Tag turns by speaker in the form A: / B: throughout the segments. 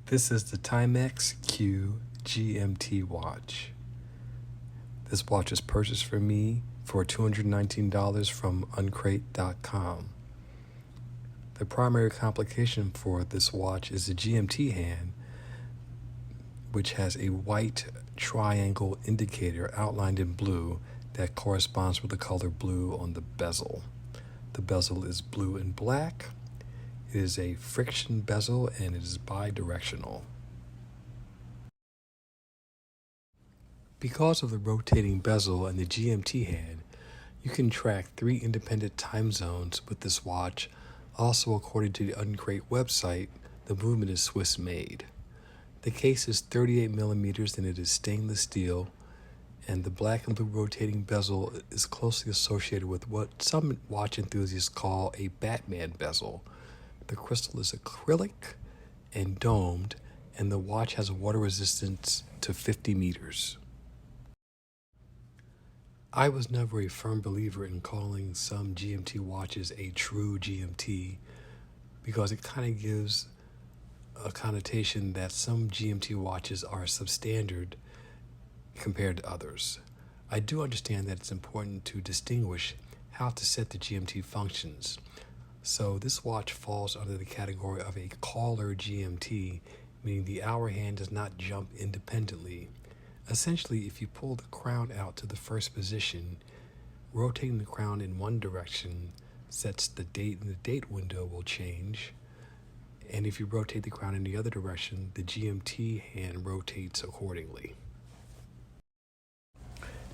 A: This is the Timex Q GMT watch. This watch was purchased for me for $219 from uncrate.com. The primary complication for this watch is the GMT hand, which has a white triangle indicator outlined in blue that corresponds with the color blue on the bezel. The bezel is blue and black. It is a friction bezel and it is bidirectional. Because of the rotating bezel and the GMT hand, you can track 3 independent time zones with this watch. Also, according to the Uncrate website, the movement is Swiss made. The case is 38 millimeters and it is stainless steel, and the black and blue rotating bezel is closely associated with what some watch enthusiasts call a Batman bezel. The crystal is acrylic and domed, and the watch has a water resistance to 50 meters. I was never a firm believer in calling some GMT watches a true GMT because it kind of gives a connotation that some GMT watches are substandard compared to others. I do understand that it's important to distinguish how to set the GMT functions. So this watch falls under the category of a caller GMT, meaning the hour hand does not jump independently. Essentially, if you pull the crown out to the first position, rotating the crown in one direction sets the date, and the date window will change. And if you rotate the crown in the other direction, the GMT hand rotates accordingly.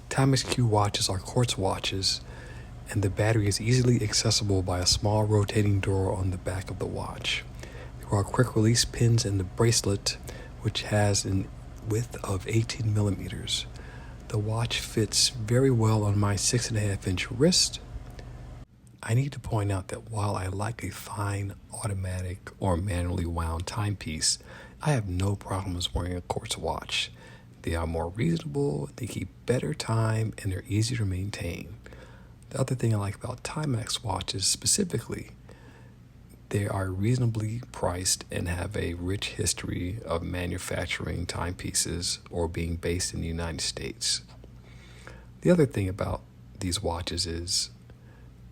A: Timex Q watches are quartz watches, and the battery is easily accessible by a small rotating door on the back of the watch. There are quick release pins in the bracelet, which has a width of 18 millimeters. The watch fits very well on my 6.5-inch wrist. I need to point out that while I like a fine automatic or manually wound timepiece, I have no problems wearing a quartz watch. They are more reasonable, they keep better time, and they're easier to maintain. The other thing I like about Timex watches specifically, they are reasonably priced and have a rich history of manufacturing timepieces or being based in the United States. The other thing about these watches is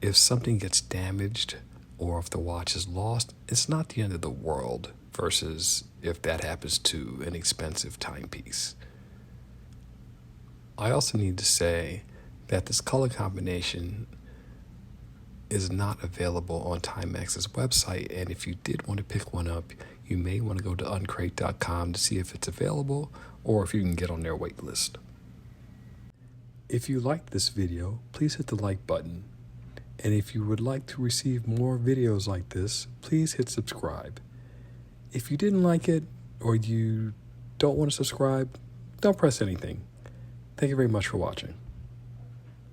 A: if something gets damaged or if the watch is lost, it's not the end of the world versus if that happens to an expensive timepiece. I also need to say that this color combination is not available on Timex's website, and if you did want to pick one up, you may want to go to uncrate.com to see if it's available or if you can get on their wait list. If you liked this video, please hit the like button, and if you would like to receive more videos like this, please hit subscribe. If you didn't like it or you don't want to subscribe, don't press anything. Thank you very much for watching.